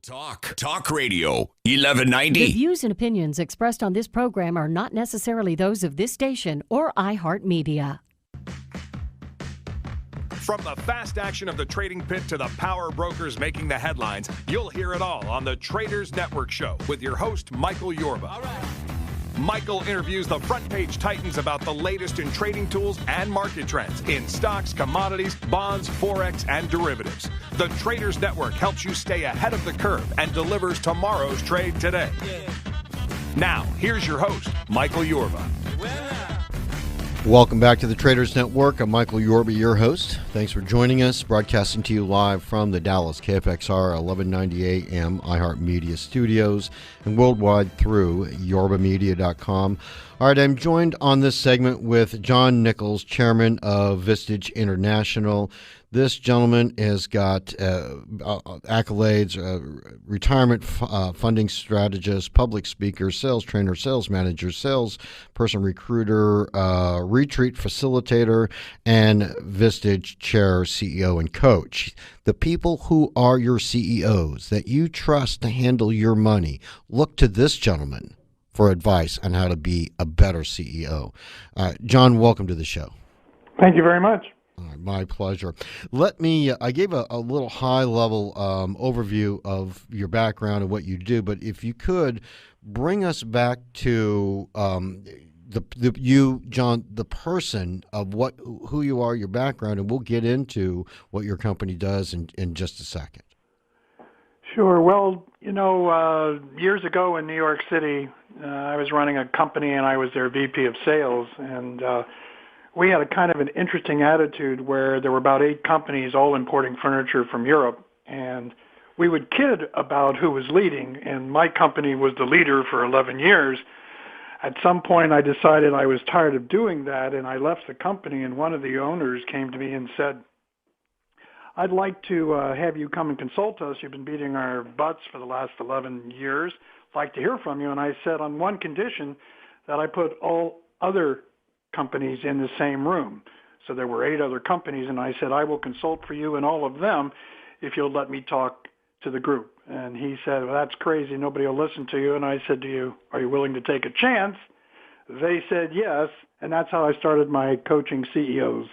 Talk Radio, 1190. The views and opinions expressed on this program are not necessarily those of this station or iHeart Media. From the fast action of the trading pit to the power brokers making the headlines, you'll hear it all on the Traders Network Show with your host, Michael Yorba. All right. Michael interviews the front page titans about the latest in trading tools and market trends in stocks, commodities, bonds, forex, and derivatives. The Traders Network helps you stay ahead of the curve and delivers tomorrow's trade today. Now, here's your host, Michael Yorba. Welcome back to the Traders Network. I'm Michael Yorba, your host. Thanks for joining us, broadcasting to you live from the Dallas KFXR 1190 AM iHeart Media Studios and worldwide through yorbamedia.com. All right, I'm joined on this segment with John Nichols, chairman of Vistage International. This gentleman has got accolades, retirement funding strategist, public speaker, sales trainer, sales manager, salesperson recruiter, retreat facilitator, and Vistage chair, CEO, and coach. The people who are your CEOs that you trust to handle your money, look to this gentleman for advice on how to be a better CEO. John, welcome to the show. Thank you very much. My pleasure. I gave a little high-level overview of your background and what you do, but if you could bring us back to you, John, the person of who you are, your background, and we'll get into what your company does in just a second. Sure. Well, years ago in New York City, I was running a company and I was their VP of sales, and we had a kind of an interesting attitude where there were about 8 companies all importing furniture from Europe, and we would kid about who was leading, and my company was the leader for 11 years. At some point, I decided I was tired of doing that, and I left the company, and one of the owners came to me and said, I'd like to have you come and consult us. You've been beating our butts for the last 11 years. I'd like to hear from you. And I said, on one condition, that I put all other companies in the same room. So there were 8 other companies, and I said, I will consult for you and all of them if you'll let me talk to the group. And he said, well, that's crazy. Nobody will listen to you. And I said to you, are you willing to take a chance? They said yes, and that's how I started my coaching CEOs.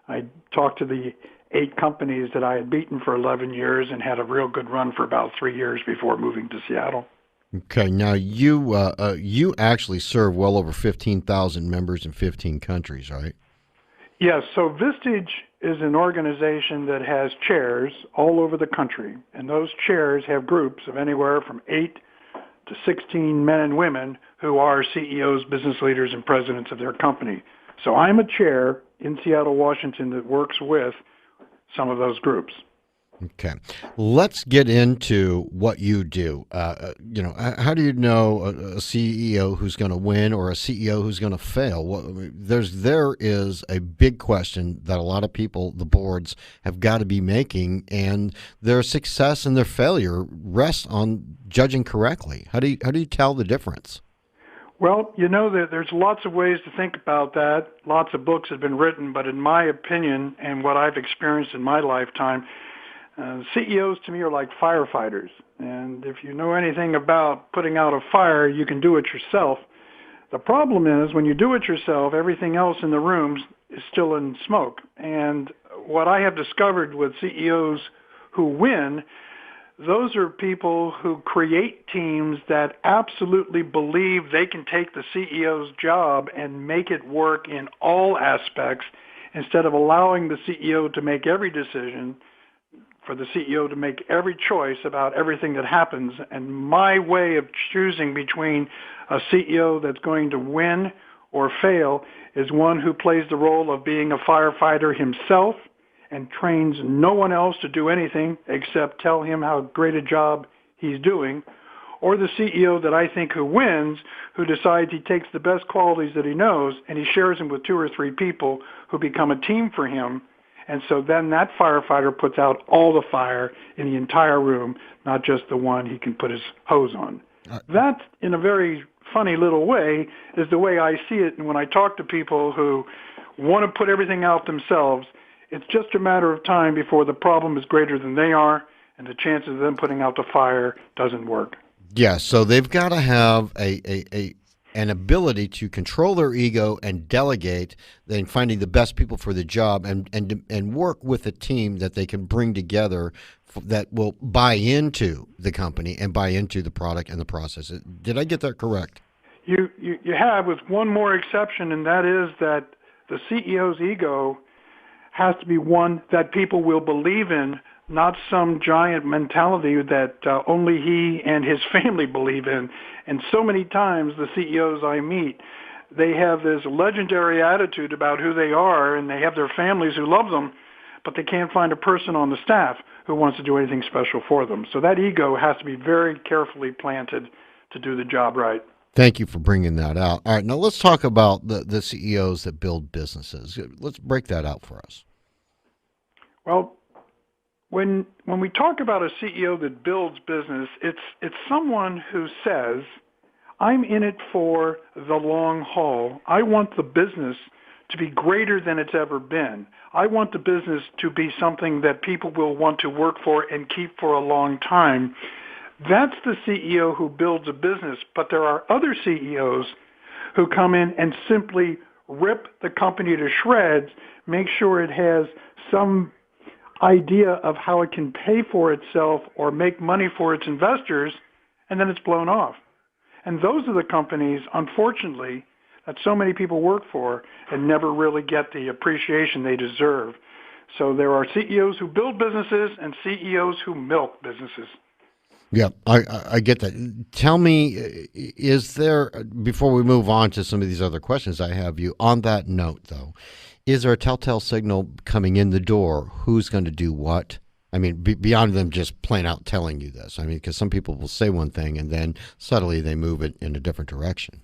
I talked to the 8 companies that I had beaten for 11 years and had a real good run for about 3 years before moving to Seattle. Okay, now you actually serve well over 15,000 members in 15 countries, right? Yes, so Vistage is an organization that has chairs all over the country, and those chairs have groups of anywhere from 8 to 16 men and women who are CEOs, business leaders, and presidents of their company. So I'm a chair in Seattle, Washington that works with some of those groups. Okay, let's get into what you do. How do you know a CEO who's going to win or a CEO who's going to fail? There is a big question that a lot of people, the boards, have got to be making, and their success and their failure rests on judging correctly. How do you tell the difference? Well, there's lots of ways to think about that. Lots of books have been written, but in my opinion and what I've experienced in my lifetime, CEOs to me are like firefighters, and if you know anything about putting out a fire, you can do it yourself. The problem is when you do it yourself, everything else in the room is still in smoke. And what I have discovered with CEOs who win, those are people who create teams that absolutely believe they can take the CEO's job and make it work in all aspects instead of allowing the CEO to make every decision, for the CEO to make every choice about everything that happens. And my way of choosing between a CEO that's going to win or fail is one who plays the role of being a firefighter himself and trains no one else to do anything except tell him how great a job he's doing, or the CEO that I think who wins, who decides he takes the best qualities that he knows and he shares them with 2 or 3 people who become a team for him. And so then that firefighter puts out all the fire in the entire room, not just the one he can put his hose on. That, in a very funny little way, is the way I see it. And when I talk to people who want to put everything out themselves, it's just a matter of time before the problem is greater than they are, and the chances of them putting out the fire doesn't work. Yeah, so they've got to have an ability to control their ego and delegate, then finding the best people for the job, and work with a team that they can bring together that will buy into the company and buy into the product and the process. Did I get that correct? You have, with one more exception, and that is that the CEO's ego has to be one that people will believe in, not some giant mentality that only he and his family believe in. And so many times the CEOs I meet, they have this legendary attitude about who they are, and they have their families who love them, but they can't find a person on the staff who wants to do anything special for them. So that ego has to be very carefully planted to do the job right. Thank you for bringing that out. All right, now let's talk about the CEOs that build businesses. Let's break that out for us. Well, when we talk about a CEO that builds business, it's someone who says, I'm in it for the long haul. I want the business to be greater than it's ever been. I want the business to be something that people will want to work for and keep for a long time. That's the CEO who builds a business, but there are other CEOs who come in and simply rip the company to shreds, make sure it has some idea of how it can pay for itself or make money for its investors, and then it's blown off. And those are the companies, unfortunately, that so many people work for and never really get the appreciation they deserve. So there are CEOs who build businesses and CEOs who milk businesses. Yeah, I get that. Tell me, is there, before we move on to some of these other questions I have you, on that note, though, is there a telltale signal coming in the door? Who's going to do what? I mean, beyond them just plain out telling you this. I mean, because some people will say one thing and then subtly they move it in a different direction.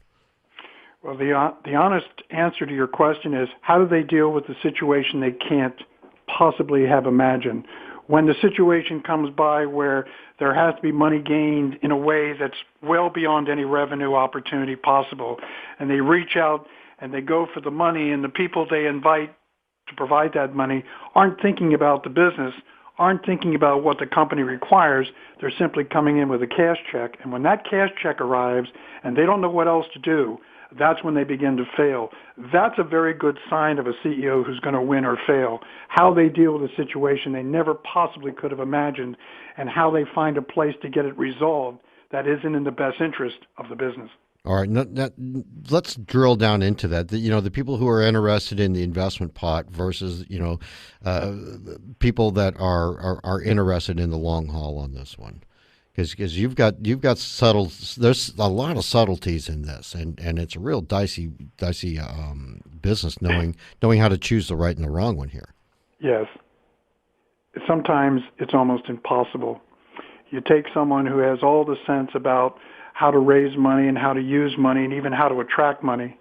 Well, the honest answer to your question is, how do they deal with the situation they can't possibly have imagined? When the situation comes by where there has to be money gained in a way that's well beyond any revenue opportunity possible, and they reach out and they go for the money, and the people they invite to provide that money aren't thinking about the business, aren't thinking about what the company requires. They're simply coming in with a cash check, and when that cash check arrives and they don't know what else to do, that's when they begin to fail. That's a very good sign of a CEO who's going to win or fail. How they deal with a situation they never possibly could have imagined, and how they find a place to get it resolved that isn't in the best interest of the business. All right, let's drill down into that. The people who are interested in the investment pot versus people that are interested in the long haul on this one, because you've got there's a lot of subtleties in this, and it's a real dicey business knowing how to choose the right and the wrong one here. Yes, sometimes it's almost impossible. You take someone who has all the sense about how to raise money and how to use money and even how to attract money,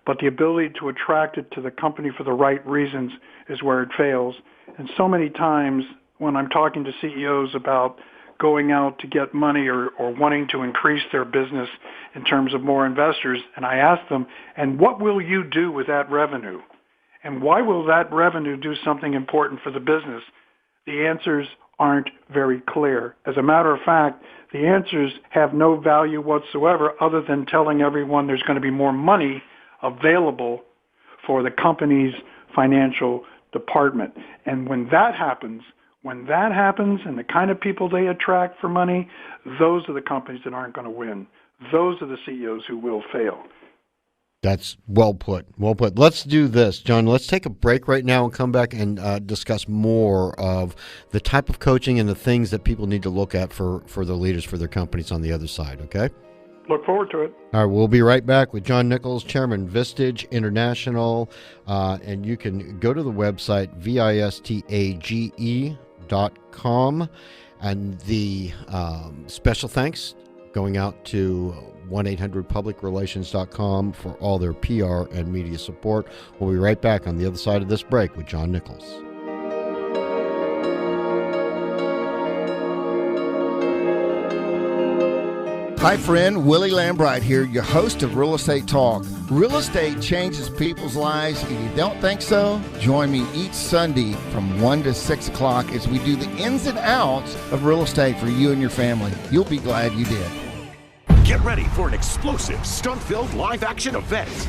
but the ability to attract it to the company for the right reasons is where it fails. And so many times when I'm talking to CEOs about going out to get money or wanting to increase their business in terms of more investors, and I ask them, and what will you do with that revenue? And why will that revenue do something important for the business? The answers aren't very clear. As a matter of fact, the answers have no value whatsoever other than telling everyone there's going to be more money available for the company's financial department. And when that happens, and the kind of people they attract for money, those are the companies that aren't going to win. Those are the CEOs who will fail. That's well put. Well put. Let's do this, John. Let's take a break right now and come back and discuss more of the type of coaching and the things that people need to look at for the leaders for their companies on the other side, okay? Look forward to it. All right, we'll be right back with John Nichols, Chairman, Vistage International, and you can go to the website, vistage.com, and the special thanks going out to 1-800-PublicRelations.com for all their PR and media support. We'll be right back on the other side of this break with John Nichols. Hi friend, Willie Lambright here, your host of Real Estate Talk. Real estate changes people's lives. If you don't think so, join me each Sunday from 1 to 6 o'clock as we do the ins and outs of real estate for you and your family. You'll be glad you did. Get ready for an explosive, stunt-filled live-action event.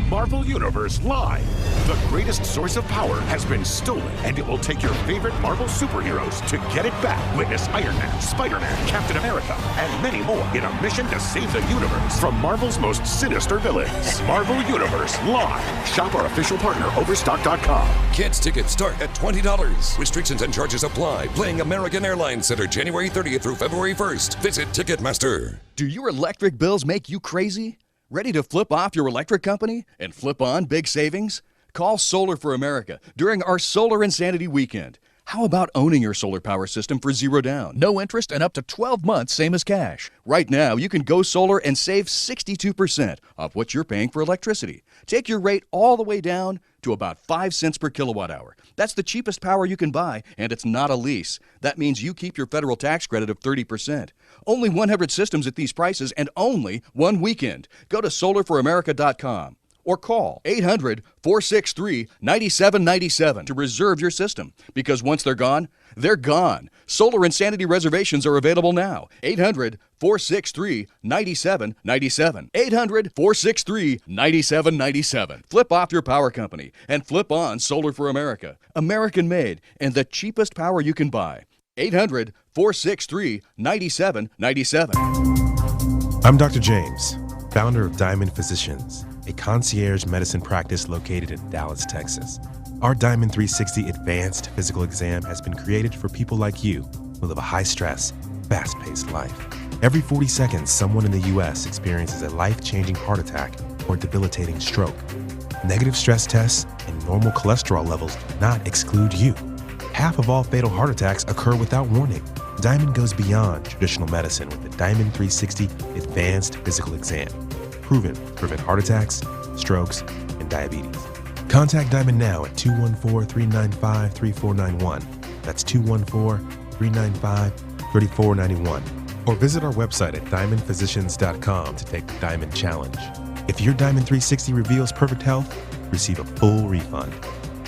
Marvel Universe Live. The greatest source of power has been stolen, and it will take your favorite Marvel superheroes to get it back. Witness Iron Man, Spider-Man, Captain America, and many more in a mission to save the universe from Marvel's most sinister villains. Marvel Universe Live. Shop our official partner, Overstock.com. Kids tickets start at $20. Restrictions and charges apply. Playing American Airlines Center January 30th through February 1st. Visit Ticketmaster. Do your electric bills make you crazy? Ready to flip off your electric company and flip on big savings? Call Solar for America during our Solar Insanity Weekend. How about owning your solar power system for zero down, no interest, and up to 12 months, same as cash? Right now, you can go solar and save 62% off what you're paying for electricity. Take your rate all the way down to about 5 cents per kilowatt hour. That's the cheapest power you can buy, and it's not a lease. That means you keep your federal tax credit of 30%. Only 100 systems at these prices and only one weekend. Go to solarforamerica.com. Or call 800-463-9797 to reserve your system. Because once they're gone, they're gone. Solar Insanity reservations are available now. 800-463-9797. 800-463-9797. Flip off your power company and flip on Solar for America. American made and the cheapest power you can buy. 800-463-9797. I'm Dr. James, founder of Diamond Physicians, a concierge medicine practice located in Dallas, Texas. Our Diamond 360 Advanced Physical Exam has been created for people like you who live a high-stress, fast-paced life. Every 40 seconds, someone in the U.S. experiences a life-changing heart attack or debilitating stroke. Negative stress tests and normal cholesterol levels do not exclude you. Half of all fatal heart attacks occur without warning. Diamond goes beyond traditional medicine with the Diamond 360 Advanced Physical Exam. Proven to prevent heart attacks, strokes, and diabetes. Contact Diamond now at 214-395-3491. That's 214-395-3491. Or visit our website at diamondphysicians.com to take the Diamond Challenge. If your Diamond 360 reveals perfect health, receive a full refund.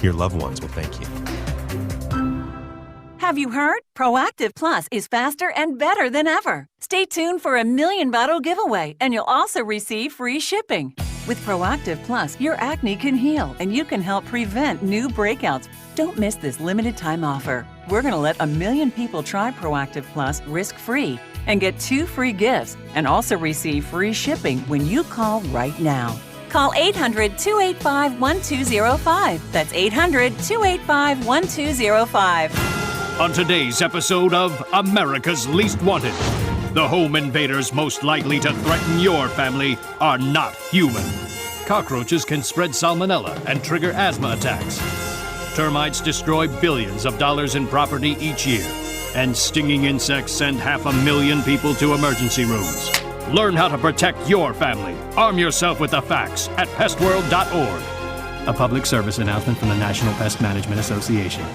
Your loved ones will thank you. Have you heard? Proactive Plus is faster and better than ever. Stay tuned for a $1 million bottle giveaway, and you'll also receive free shipping. With Proactive Plus, your acne can heal, and you can help prevent new breakouts. Don't miss this limited time offer. We're going to let 1 million people try Proactive Plus risk-free and get 2 free gifts, and also receive free shipping when you call right now. Call 800-285-1205. That's 800-285-1205. On today's episode of America's Least Wanted, the home invaders most likely to threaten your family are not human. Cockroaches can spread salmonella and trigger asthma attacks. Termites destroy billions of dollars in property each year. And stinging insects send 500,000 people to emergency rooms. Learn how to protect your family. Arm yourself with the facts at pestworld.org. A public service announcement from the National Pest Management Association.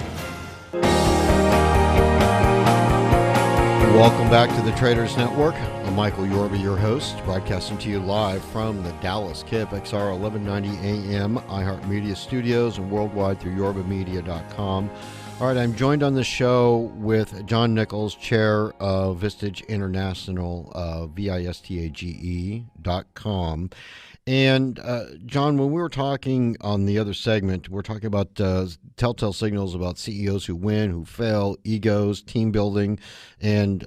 Welcome back to the Traders Network. I'm Michael Yorba, your host, broadcasting to you live from the Dallas KFXR 1190 AM iHeart Media Studios and worldwide through yorbamedia.com. All right, I'm joined on the show with John Nichols, chair of Vistage International, vistage.com. And John, when we were talking on the other segment, we're talking about telltale signals about CEOs who win, who fail, egos, team building, and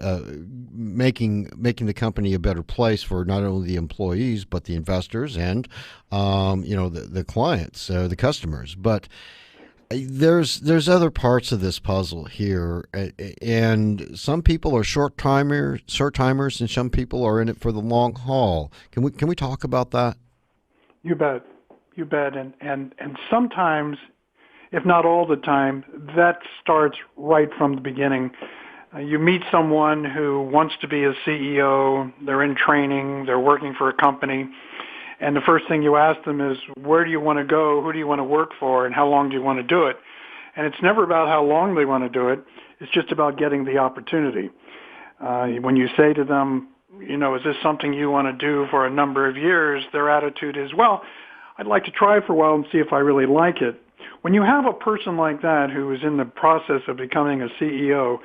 making the company a better place for not only the employees but the investors and the clients, the customers. But there's other parts of this puzzle here, and some people are short timers, and some people are in it for the long haul. Can we talk about that? You bet. And sometimes, if not all the time, that starts right from the beginning. You meet someone who wants to be a CEO, they're in training, they're working for a company, and the first thing you ask them is, where do you want to go, who do you want to work for, and how long do you want to do it? And it's never about how long they want to do it, it's just about getting the opportunity. When you say to them, is this something you want to do for a number of years? Their attitude is, well, I'd like to try for a while and see if I really like it. When you have a person like that who is in the process of becoming a CEO,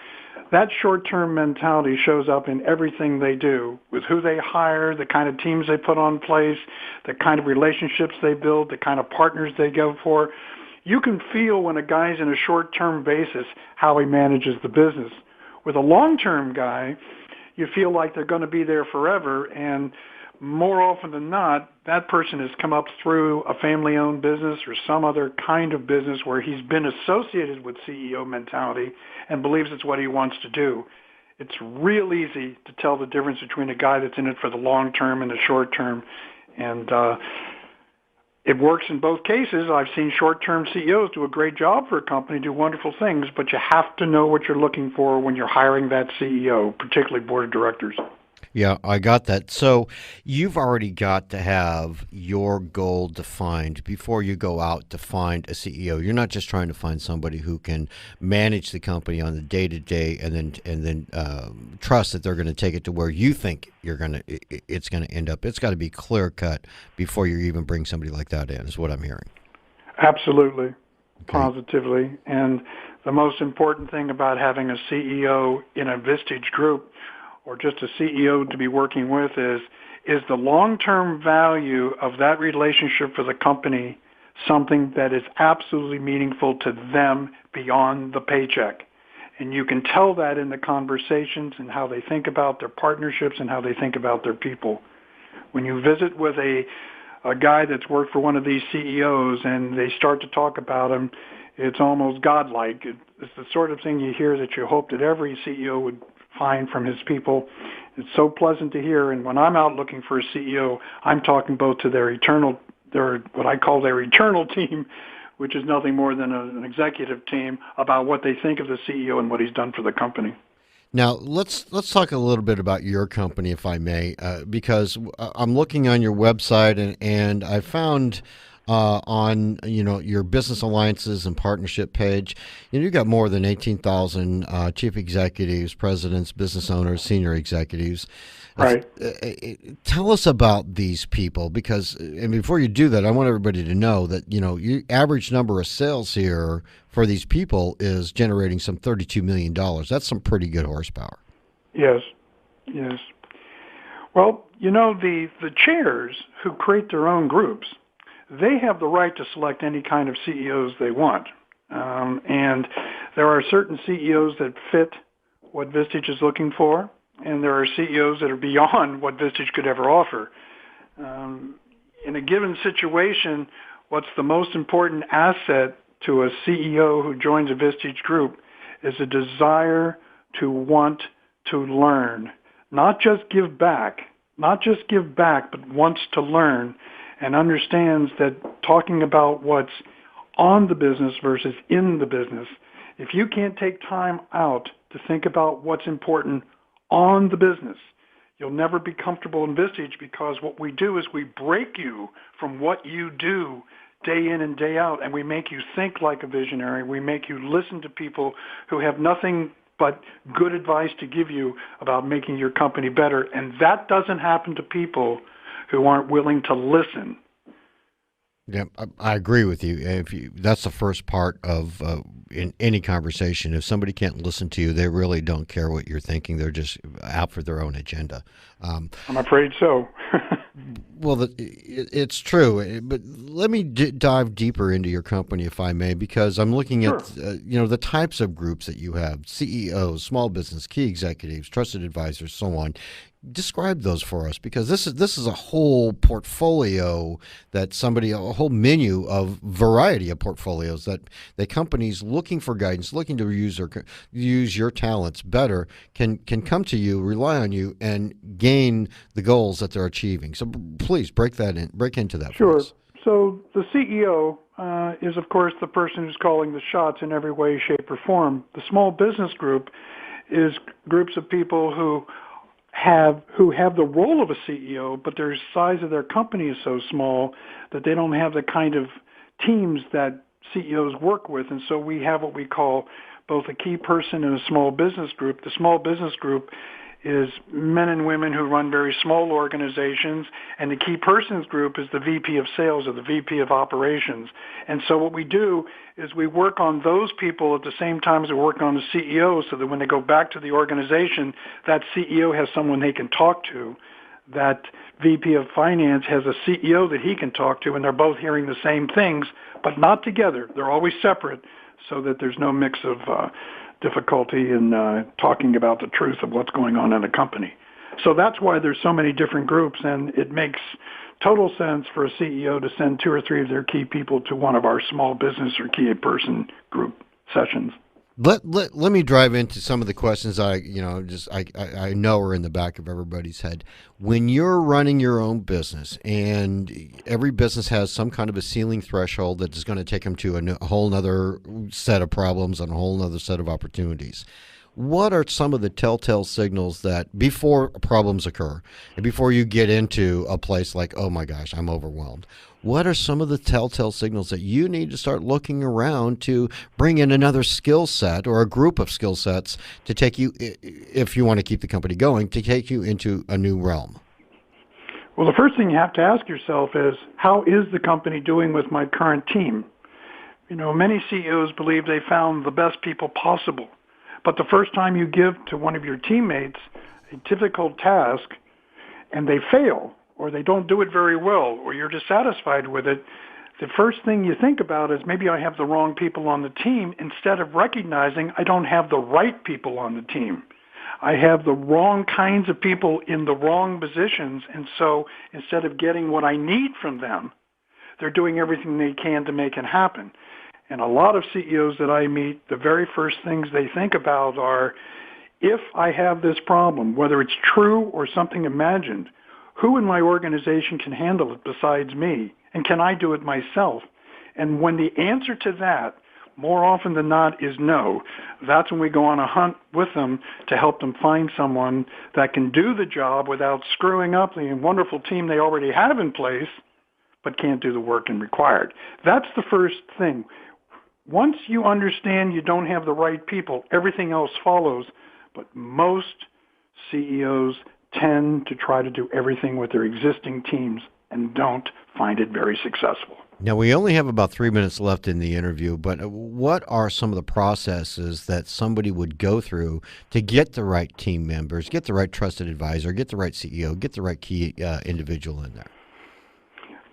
that short-term mentality shows up in everything they do, with who they hire, the kind of teams they put on place, the kind of relationships they build, the kind of partners they go for. You can feel when a guy's in a short-term basis how he manages the business. With a long-term guy, you feel like they're going to be there forever, and more often than not, that person has come up through a family-owned business or some other kind of business where he's been associated with CEO mentality and believes it's what he wants to do. It's real easy to tell the difference between a guy that's in it for the long term and the short term, and it works in both cases. I've seen short-term CEOs do a great job for a company, do wonderful things, but you have to know what you're looking for when you're hiring that CEO, particularly board of directors. Yeah, I got that. So you've already got to have your goal defined before you go out to find a CEO. You're not just trying to find somebody who can manage the company on the day-to-day and then trust that they're going to take it to where you think it's going to end up. It's got to be clear-cut before you even bring somebody like that in, is what I'm hearing. Absolutely, okay. Positively. And the most important thing about having a CEO in a Vistage group or just a CEO to be working with is the long-term value of that relationship for the company something that is absolutely meaningful to them beyond the paycheck. And you can tell that in the conversations and how they think about their partnerships and how they think about their people. When you visit with a guy that's worked for one of these CEOs and they start to talk about him, it's almost godlike. It's the sort of thing you hear that you hope that every CEO would find from his people. It's so pleasant to hear. And when I'm out looking for a CEO, I'm talking both to their what I call their eternal team, which is nothing more than an executive team, about what they think of the CEO and what he's done for the company. Now, let's talk a little bit about your company, if I may, because I'm looking on your website and I found on your business alliances and partnership page, you've got more than 18,000 chief executives, presidents, business owners, senior executives. Right. Tell us about these people, because and before you do that, I want everybody to know that your average number of sales here for these people is generating some $32 million. That's some pretty good horsepower. Yes. Well, the chairs who create their own groups, they have the right to select any kind of CEOs they want. And there are certain CEOs that fit what Vistage is looking for, and there are CEOs that are beyond what Vistage could ever offer. In a given situation, what's the most important asset to a CEO who joins a Vistage group is a desire to want to learn, not just give back, but wants to learn, and understands that talking about what's on the business versus in the business, if you can't take time out to think about what's important on the business, you'll never be comfortable in Vistage, because what we do is we break you from what you do day in and day out, and we make you think like a visionary. We make you listen to people who have nothing but good advice to give you about making your company better, and that doesn't happen to people who aren't willing to listen. Yeah, I agree with you. That's the first part of in any conversation. If somebody can't listen to you, they really don't care what you're thinking. They're just out for their own agenda. I'm afraid so. Well, it's true. But let me dive deeper into your company, if I may, because I'm looking at the types of groups that you have: CEOs, small business, key executives, trusted advisors, so on. Describe those for us, because this is a whole portfolio a whole menu of variety of portfolios that the companies looking for guidance, looking to use your talents better, can come to you, rely on you, and gain the goals that they're achieving. So please break into that. Sure. For us. So the CEO is, of course, the person who's calling the shots in every way, shape, or form. The small business group is groups of people who have the role of a CEO, but their size of their company is so small that they don't have the kind of teams that CEOs work with. And so we have what we call both a key person and a small business group. The small business group is men and women who run very small organizations, and the key persons group is the VP of sales or the VP of operations. And so what we do is we work on those people at the same time as we work on the CEO, so that when they go back to the organization, that CEO has someone they can talk to. That VP of finance has a CEO that he can talk to, and they're both hearing the same things, but not together. They're always separate, so that there's no mix of difficulty in talking about the truth of what's going on in a company. So that's why there's so many different groups, and it makes total sense for a CEO to send 2 or 3 of their key people to one of our small business or key person group sessions. Let me drive into some of the questions I know are in the back of everybody's head. When you're running your own business, and every business has some kind of a ceiling threshold that is going to take them to a whole other set of problems and a whole other set of opportunities, what are some of the telltale signals that before problems occur and before you get into a place like, oh my gosh, I'm overwhelmed? What are some of the telltale signals that you need to start looking around to bring in another skill set or a group of skill sets to take you, if you want to keep the company going, to take you into a new realm? Well, the first thing you have to ask yourself is, how is the company doing with my current team? You know, many CEOs believe they found the best people possible. But the first time you give to one of your teammates a difficult task and they fail, or they don't do it very well, or you're dissatisfied with it, the first thing you think about is, maybe I have the wrong people on the team, instead of recognizing I don't have the right people on the team. I have the wrong kinds of people in the wrong positions, and so instead of getting what I need from them, they're doing everything they can to make it happen. And a lot of CEOs that I meet, the very first things they think about are, if I have this problem, whether it's true or something imagined, who in my organization can handle it besides me? And can I do it myself? And when the answer to that, more often than not, is no, that's when we go on a hunt with them to help them find someone that can do the job without screwing up the wonderful team they already have in place, but can't do the work required. That's the first thing. Once you understand you don't have the right people, everything else follows. But most CEOs tend to try to do everything with their existing teams and don't find it very successful. Now, we only have about 3 minutes left in the interview, but what are some of the processes that somebody would go through to get the right team members, get the right trusted advisor, get the right CEO, get the right key individual in there?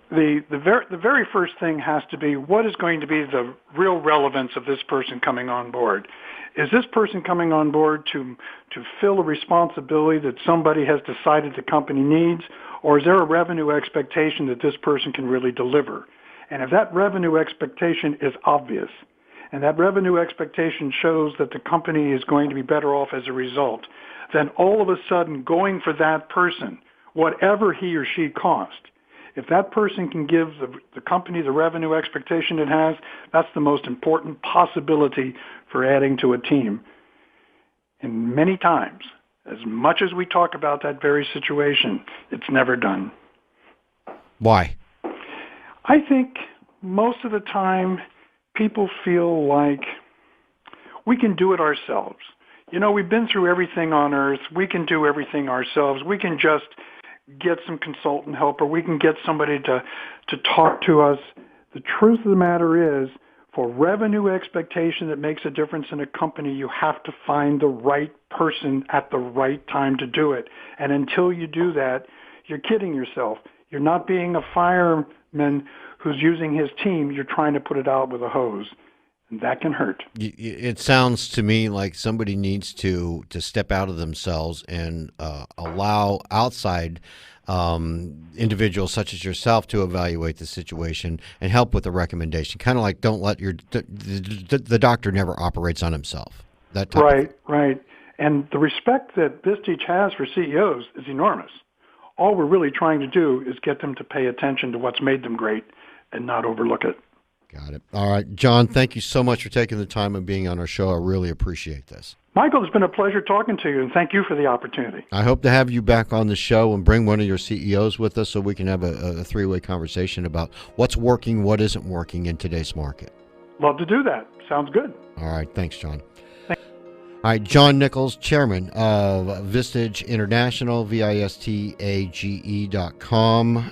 The very first thing has to be, what is going to be the real relevance of this person coming on board? Is this person coming on board to fill a responsibility that somebody has decided the company needs, or is there a revenue expectation that this person can really deliver? And if that revenue expectation is obvious, and that revenue expectation shows that the company is going to be better off as a result, then all of a sudden going for that person, whatever he or she cost, if that person can give the company the revenue expectation it has, that's the most important possibility for adding to a team. And many times, as much as we talk about that very situation, it's never done. Why? I think most of the time people feel like we can do it ourselves. You know, we've been through everything on earth. We can do everything ourselves. We can just get some consultant help, or we can get somebody to talk to us. The truth of the matter is, for revenue expectation that makes a difference in a company, you have to find the right person at the right time to do it. And until you do that, you're kidding yourself. You're not being a fireman who's using his team. You're trying to put it out with a hose. And that can hurt. It sounds to me like somebody needs to step out of themselves and allow outside individuals such as yourself to evaluate the situation and help with a recommendation. Kind of like, don't let the doctor never operates on himself. That type Right. And the respect that Vistage has for CEOs is enormous. All we're really trying to do is get them to pay attention to what's made them great and not overlook it. Got it. All right, John, thank you so much for taking the time and being on our show. I really appreciate this. Michael, it's been a pleasure talking to you, and thank you for the opportunity. I hope to have you back on the show and bring one of your CEOs with us so we can have a three-way conversation about what's working, what isn't working in today's market. Love to do that. Sounds good. All right. Thanks, John. Thanks. All right, John Nichols, chairman of Vistage International, vistage.com,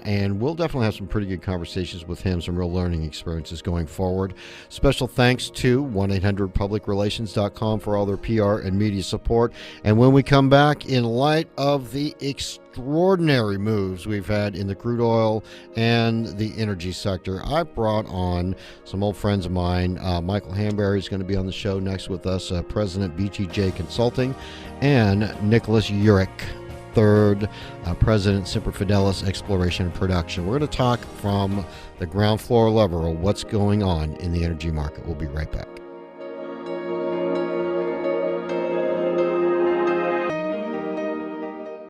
and we'll definitely have some pretty good conversations with him, some real learning experiences going forward. Special thanks to 1-800-publicrelations.com for all their PR and media support. And when we come back, in light of the extraordinary moves we've had in the crude oil and the energy sector, I brought on some old friends of mine. Michael Hanbury is going to be on the show next with us, President BTJ Consulting, and Nicholas Urich, third President Semper Fidelis Exploration and Production. We're going to talk from the ground floor level of what's going on in the energy market. We'll be right back.